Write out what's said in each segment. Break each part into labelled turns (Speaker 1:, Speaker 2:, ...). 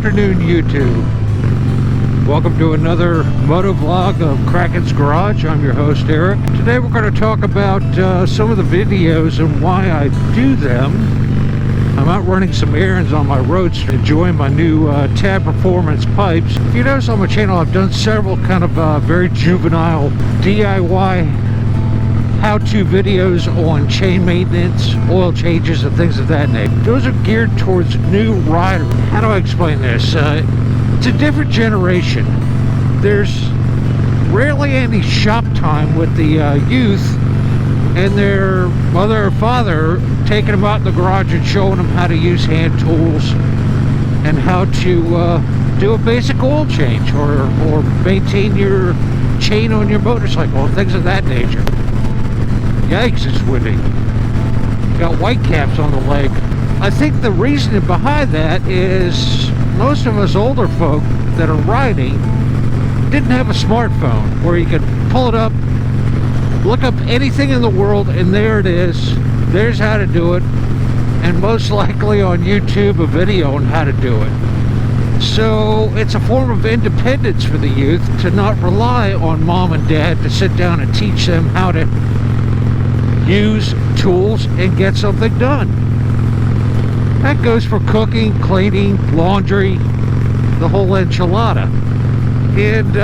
Speaker 1: afternoon, YouTube. Welcome to another motovlog of Kraken's Garage. I'm your host, Eric. Today we're going to talk about some of the videos and why I do them. I'm out running some errands on my roadster, enjoying my new Tab Performance pipes. If you notice on my channel, I've done several kind of very juvenile DIY how-to videos on chain maintenance, oil changes, and things of that nature. Those are geared towards new riders. How do I explain this? It's a different generation. There's rarely any shop time with the youth and their mother or father taking them out in the garage and showing them how to use hand tools and how to do a basic oil change or maintain your chain on your motorcycle and things of that nature. Yikes, it's windy. Got white caps on the leg. I think the reasoning behind that is most of us older folk that are riding didn't have a smartphone where you could pull it up, look up anything in the world, and there it is. There's how to do it, and most likely on YouTube a video on how to do it. So it's a form of independence for the youth to not rely on mom and dad to sit down and teach them how to use tools and get something done. That goes for cooking, cleaning, laundry, the whole enchilada, and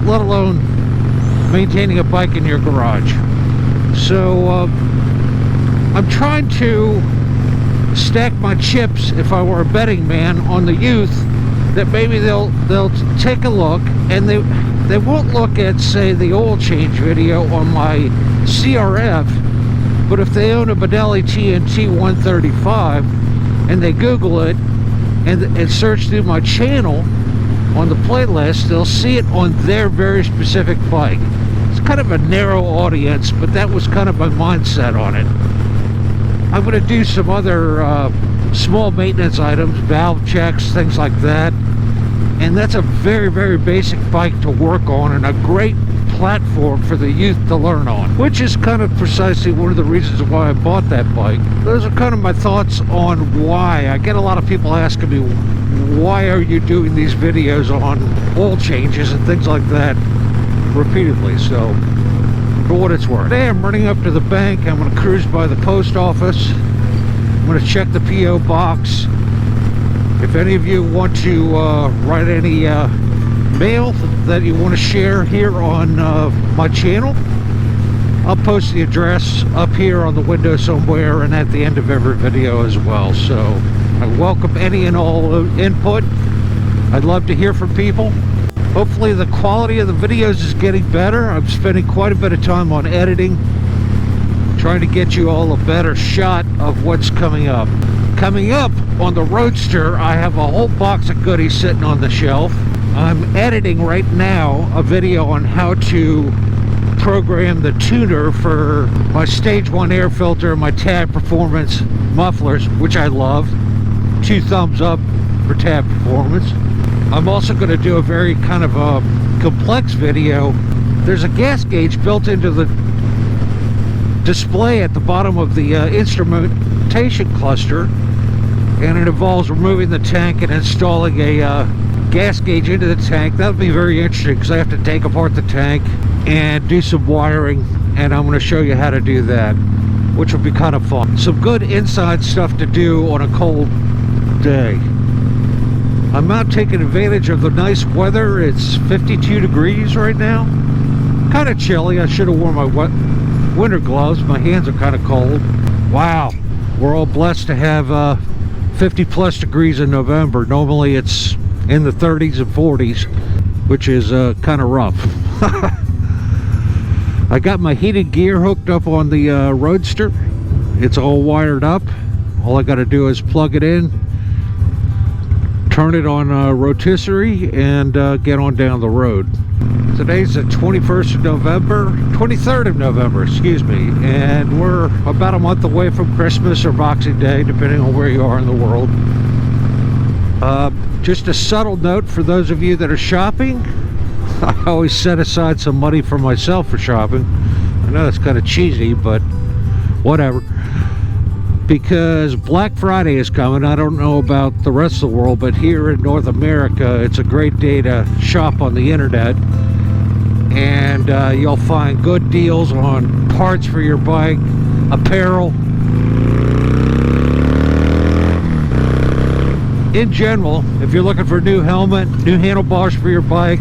Speaker 1: let alone maintaining a bike in your garage. So I'm trying to stack my chips, if I were a betting man, on the youth, that maybe they'll take a look, and they won't look at, say, the oil change video on my CRF, but if they own a Benelli TNT 135 and they Google it and search through my channel on the playlist, they'll see it on their very specific bike. It's kind of a narrow audience, but that was kind of my mindset on it. I'm going to do some other small maintenance items, valve checks, things like that. And that's a very, very basic bike to work on, and a great platform for the youth to learn on, which is kind of precisely one of the reasons why I bought that bike. Those are kind of my thoughts on why. I get a lot of people asking me, why are you doing these videos on oil changes and things like that repeatedly? So for what it's worth. Today I'm running up to the bank. I'm going to cruise by the post office. I'm going to check the P.O. box. If any of you want to write any mail that you want to share here on my channel, I'll post the address up here on the window somewhere and at the end of every video as well. So I welcome any and all input. I'd love to hear from people. Hopefully the quality of the videos is getting better. I'm spending quite a bit of time on editing, trying to get you all a better shot of what's coming up. Coming up on the Roadster, I have a whole box of goodies sitting on the shelf. I'm editing right now a video on how to program the tuner for my Stage 1 air filter and my Tab Performance Mufflers, which I love. 2 thumbs up for Tab Performance. I'm also going to do a very kind of a complex video. There's a gas gauge built into the display at the bottom of the instrumentation cluster, and it involves removing the tank and installing a gas gauge into the tank. That would be very interesting because I have to take apart the tank and do some wiring, and I'm going to show you how to do that, which will be kind of fun. Some good inside stuff to do on a cold day. I'm out taking advantage of the nice weather. It's 52 degrees right now. Kind of chilly. I should have worn my winter gloves. My hands are kind of cold. Wow, we're all blessed to have 50 plus degrees in November. Normally it's in the 30s and 40s, which is kind of rough. I got my heated gear hooked up on the Roadster. It's all wired up. All I got to do is plug it in, turn it on rotisserie, and get on down the road. Today's the 21st of November, 23rd of November, excuse me, and we're about a month away from Christmas or Boxing Day, depending on where you are in the world. Just a subtle note for those of you that are shopping. I always set aside some money for myself for shopping. I know it's kind of cheesy, but whatever. because Black Friday is coming. I don't know about the rest of the world, but here in North America, it's a great day to shop on the internet. And you'll find good deals on parts for your bike, apparel. In general, if you're looking for a new helmet, new handlebars for your bike,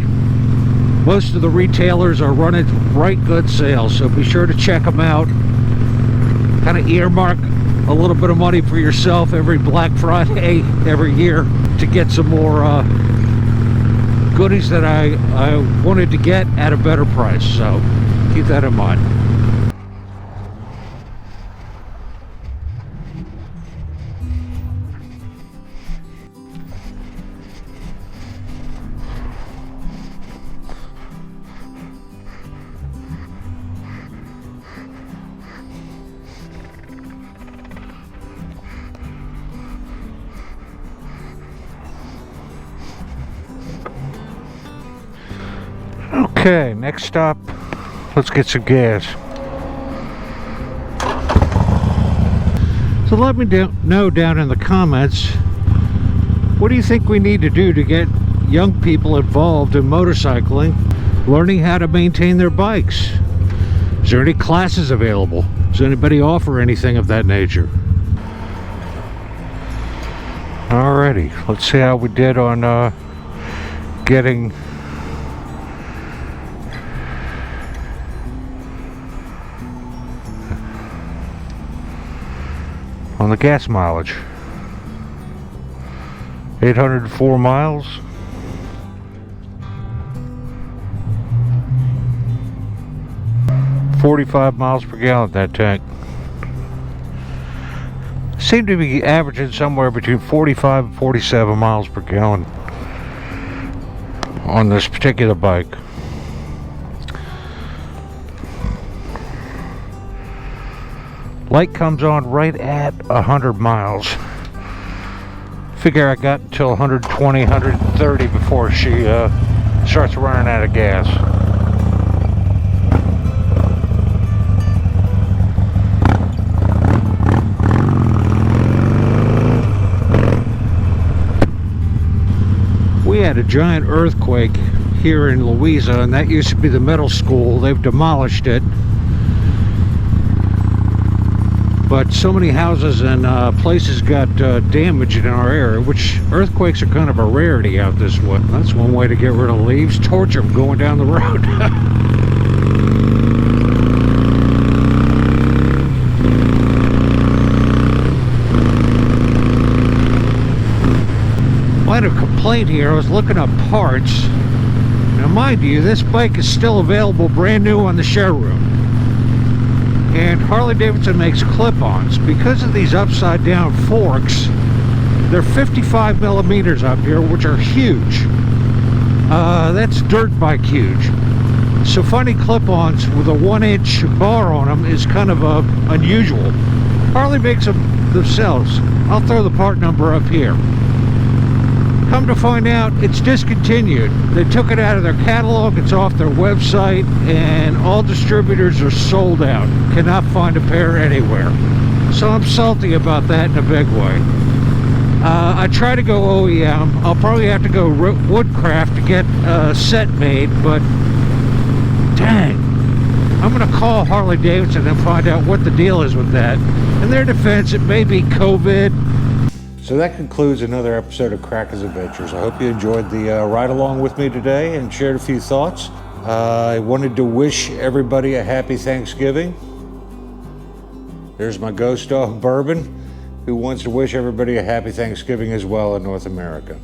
Speaker 1: most of the retailers are running right good sales, so be sure to check them out. Kind of earmark a little bit of money for yourself every Black Friday every year to get some more goodies that I wanted to get at a better price, so keep that in mind. Okay, next stop, let's get some gas. So let me know down in the comments, what do you think we need to do to get young people involved in motorcycling, learning how to maintain their bikes? Is there any classes available? Does anybody offer anything of that nature? Alrighty, let's see how we did on getting on the gas mileage. 804 miles. $45 miles per gallon, that tank. Seem to be averaging somewhere between 45 and 47 miles per gallon on this particular bike. Light comes on right at 100 miles. Figure I got until 120, 130 before she starts running out of gas. We had a giant earthquake here in Louisa, and that used to be the middle school. They've demolished it. But so many houses and places got damaged in our area, which earthquakes are kind of a rarity out this way. That's one way to get rid of leaves, torch them going down the road. I had a complaint here. I was looking up parts. Now mind you, this bike is still available brand new on the showroom. And Harley-Davidson makes clip-ons. Because of these upside down forks, they're 55 millimeters up here, which are huge. That's dirt bike huge. So finding clip-ons with a 1-inch bar on them is kind of unusual. Harley makes them themselves. I'll throw the part number up here. Come to find out, it's discontinued. They took it out of their catalog, it's off their website, and all distributors are sold out. Cannot find a pair anywhere. So I'm salty about that in a big way. I try to go OEM. I'll probably have to go Woodcraft to get a set made, but dang. I'm going to call Harley-Davidson and find out what the deal is with that. In their defense, it may be COVID. So that concludes another episode of Kraken's Adventures. I hope you enjoyed the ride along with me today and shared a few thoughts. I wanted to wish everybody a happy Thanksgiving. There's my ghost dog, Bourbon, who wants to wish everybody a happy Thanksgiving as well in North America.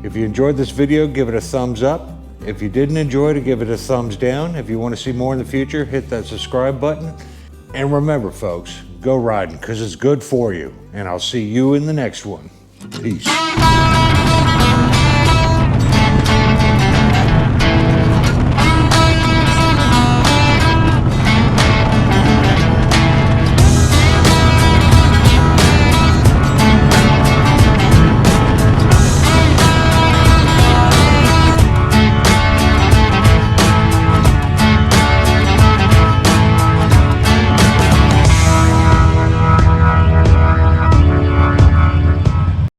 Speaker 1: If you enjoyed this video, give it a thumbs up. If you didn't enjoy it, give it a thumbs down. If you want to see more in the future, hit that subscribe button. And remember, folks, go riding because it's good for you. And I'll see you in the next one. Peace.